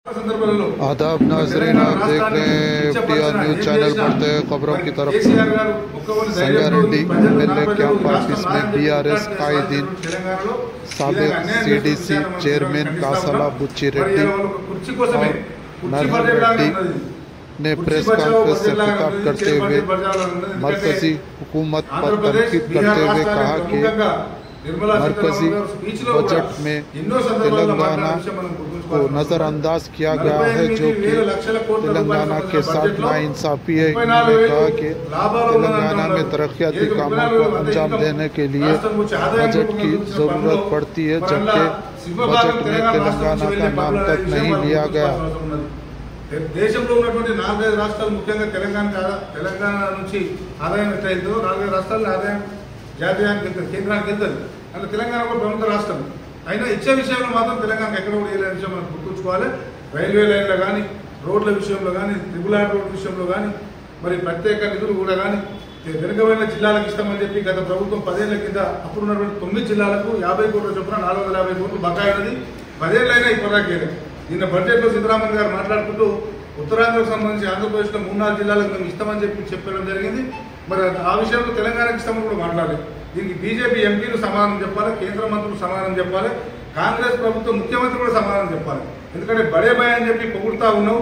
आदाब नाजरीन, आप देख रहे हैं FDR न्यूज चैनल। बढ़ते हैं खबरों की तरफ। संगारेड्डी एमएलए कैंप ऑफिस में BRS कायदीन साबिक CDC चेयरमैन कासला बुच्ची रेड्डी और नरहर रेड्डी ने प्रेस कॉन्फ्रेंस से खिताब करते हुए मरकजी हुकूमत पर तनकीद करते हुए कहा कि मरकजी बजट में तेलंगाना को नज़रअंदाज किया गया है, जो कि तेलंगाना के साथ नाइंसाफ़ी है। उन्होंने कहा कि तेलंगाना में तरक्याती कामों को अंजाम देने के लिए बजट की ज़रूरत पड़ती है, जबकि बजट में तेलंगाना का नाम तक नहीं लिया गया। దేశంలో ఉన్నటువంటి 4-5 రాష్ట్రాలు ముఖ్యంగా తెలంగాణ నుంచి ఆదాయం ఎట్లా వెళ్తుందో 4-5 రాష్ట్రాల ఆదాయం జాతీయానికి వెళ్తుంది, కేంద్రానికి వెళ్తుంది. అంటే తెలంగాణ కూడా ప్రముఖ రాష్ట్రం అయినా ఇచ్చే విషయంలో మాత్రం తెలంగాణకు ఎక్కడ కూడా వేయలేని విషయం మనం గుర్తుంచుకోవాలి. రైల్వే లైన్లో కానీ, రోడ్ల విషయంలో కానీ, ట్రిపుల్ ఆర్ రోడ్ విషయంలో కానీ, మరి ప్రత్యేక నిధులు కూడా కానీ వెనుకబడిన జిల్లాలకు ఇస్తామని చెప్పి గత ప్రభుత్వం 10 ఏళ్ల కింద అప్పుడున్నటువంటి 9 జిల్లాలకు 50 కోట్ల చొప్పున 450 కోట్లు బకాయి ఉన్నది. 10 ఏళ్ళైనా ఇప్పటిదాకా నిన్న బడ్జెట్లో సిద్ధరామన్ గారు మాట్లాడుకుంటూ ఉత్తరాంధ్రకు సంబంధించి ఆంధ్రప్రదేశ్లో 3-4 జిల్లాలకు మేము ఇస్తామని చెప్పడం జరిగింది. మరి ఆ విషయంలో తెలంగాణకు ఇస్తామని కూడా మాట్లాడాలి. దీనికి బీజేపీ ఎంపీలు సమాధానం చెప్పాలి, కేంద్ర మంత్రులు సమాధానం చెప్పాలి, కాంగ్రెస్ ప్రభుత్వం ముఖ్యమంత్రి కూడా సమాధానం చెప్పాలి. ఎందుకంటే బడే భయ అని చెప్పి పొగుడుతా ఉన్నావు.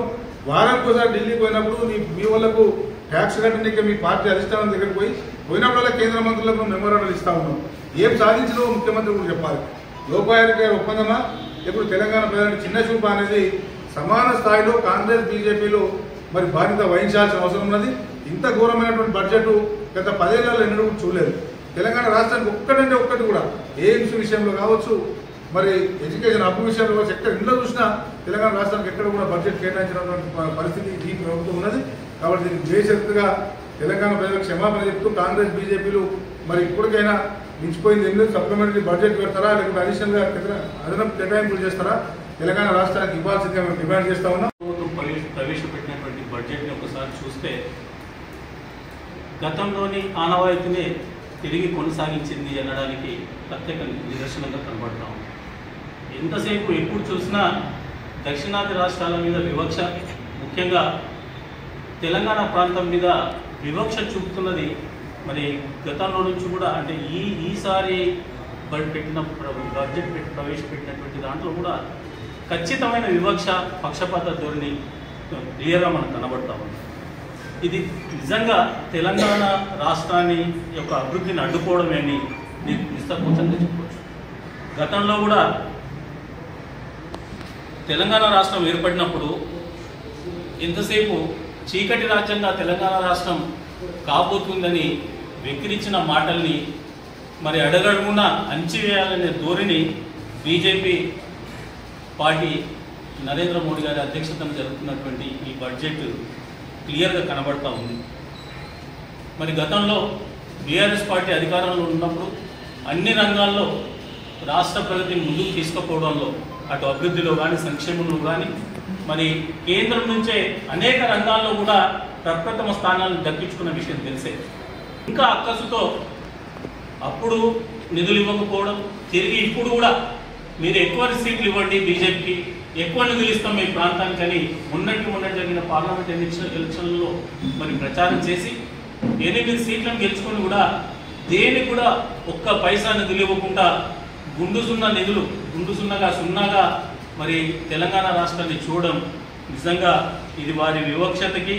వారానికోసారి ఢిల్లీకి పోయినప్పుడు మీ వాళ్ళకు ట్యాక్స్ కట్టడానికి మీ పార్టీ అధిష్టానం దగ్గరికి పోయినప్పుడల్లా కేంద్ర మంత్రులకు మెమోరాండాలు ఇస్తా ఉన్నాం. ఏం సాధించినో ముఖ్యమంత్రి కూడా చెప్పాలి. లోపాయక ఒప్పందమా, ఇప్పుడు తెలంగాణ ప్రజలకు చిన్న చూపు అనేది సమాన స్థాయిలో కాంగ్రెస్ బీజేపీలో మరి బాధ్యత వహించాల్సిన అవసరం ఉన్నది. ఇంత ఘోరమైనటువంటి బడ్జెట్ గత 10 ఏళ్లలో ఎన్నడూ చూడలేదు. తెలంగాణ రాష్ట్రానికి ఒక్కటంటే ఒక్కటి కూడా ఎయిమ్స్ విషయంలో కావచ్చు, మరి ఎడ్యుకేషన్ అప్పు విషయంలో కావచ్చు, ఎక్కడ ఇంట్లో చూసినా తెలంగాణ రాష్ట్రానికి ఎక్కడ కూడా బడ్జెట్ కేటాయించినటువంటి పరిస్థితి ఈ ప్రభుత్వం ఉన్నది. కాబట్టి దీనికి బేషరతుగా తెలంగాణ ప్రజలకు క్షమాపణ చెప్తూ కాంగ్రెస్ బీజేపీలు మరి ఇప్పటికైనా మించిపోయింది ఏం లేదు. సప్లిమెంటరీ బడ్జెట్ పెడతారా, లేకపోతే అడిషనల్గా అదనపు కేటాయింపులు చేస్తారా, తెలంగాణ రాష్ట్రానికి ఇవ్వాల్సిందిగా మేము డిమాండ్ చేస్తా ఉన్నాం. ప్రవేశపెట్టినటువంటి బడ్జెట్ని ఒకసారి చూస్తే గతంలోని ఆనవాయితీనే తిరిగి కొనసాగించింది అనడానికి ప్రత్యేక నిదర్శనంగా కనబడతాం. ఎంతసేపు ఎప్పుడు చూసినా దక్షిణాది రాష్ట్రాల మీద వివక్ష, ముఖ్యంగా తెలంగాణ ప్రాంతం మీద వివక్ష చూపుతున్నది. మరి గతంలో నుంచి కూడా అంటే ఈసారి బడ్జెట్ ప్రవేశపెట్టినటువంటి దాంట్లో కూడా ఖచ్చితమైన వివక్ష, పక్షపాత ధోరణి క్లియర్గా మనకు కనబడతా ఉంది. ఇది నిజంగా తెలంగాణ రాష్ట్రాన్ని యొక్క అభివృద్ధిని అడ్డుకోవడమేని నిస్సంకోచంగా చెప్పవచ్చు. గతంలో కూడా తెలంగాణ రాష్ట్రం ఏర్పడినప్పుడు ఎంతసేపు చీకటి రాజ్యంగా తెలంగాణ రాష్ట్రం కాబోతుందని వెక్కిరించిన మాటల్ని మరి అడగడుగున అణచివేయాలనే ధోరణి బీజేపీ పార్టీ నరేంద్ర మోడీ గారి అధ్యక్షతన జరుగుతున్నటువంటి ఈ బడ్జెట్ క్లియర్గా కనబడతా ఉంది. మరి గతంలో బీఆర్ఎస్ పార్టీ అధికారంలో ఉన్నప్పుడు అన్ని రంగాల్లో రాష్ట్ర ప్రగతిని ముందుకు తీసుకుపోవడంలో, అటు అభివృద్ధిలో కానీ, సంక్షేమంలో కానీ, మరి కేంద్రం నుంచే అనేక రంగాల్లో కూడా ప్రప్రథమ స్థానాలను దక్కించుకున్న విషయం తెలిసే. ఇంకా అక్కసుతో అప్పుడు నిధులు ఇవ్వకపోవడం, తిరిగి ఇప్పుడు కూడా మీరు ఎక్కువ సీట్లు ఇవ్వండి, బీజేపీకి ఎక్కువ నిధులు ఇస్తాం మీ ప్రాంతానికని మొన్న జరిగిన పార్లమెంట్ ఎలక్షన్లలో మరి ప్రచారం చేసి 8 సీట్లను గెలుచుకొని కూడా దేనికి కూడా ఒక్క పైసా నిధులు ఇవ్వకుండా గుండు సున్నాగా మరి తెలంగాణ రాష్ట్రాన్ని చూడడం నిజంగా ఇది వారి వివక్షతకి,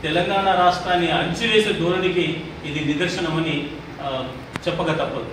తెలంగాణ రాష్ట్రాన్ని అణచివేసే ధోరణికి ఇది నిదర్శనమని చెప్పక తప్పదు.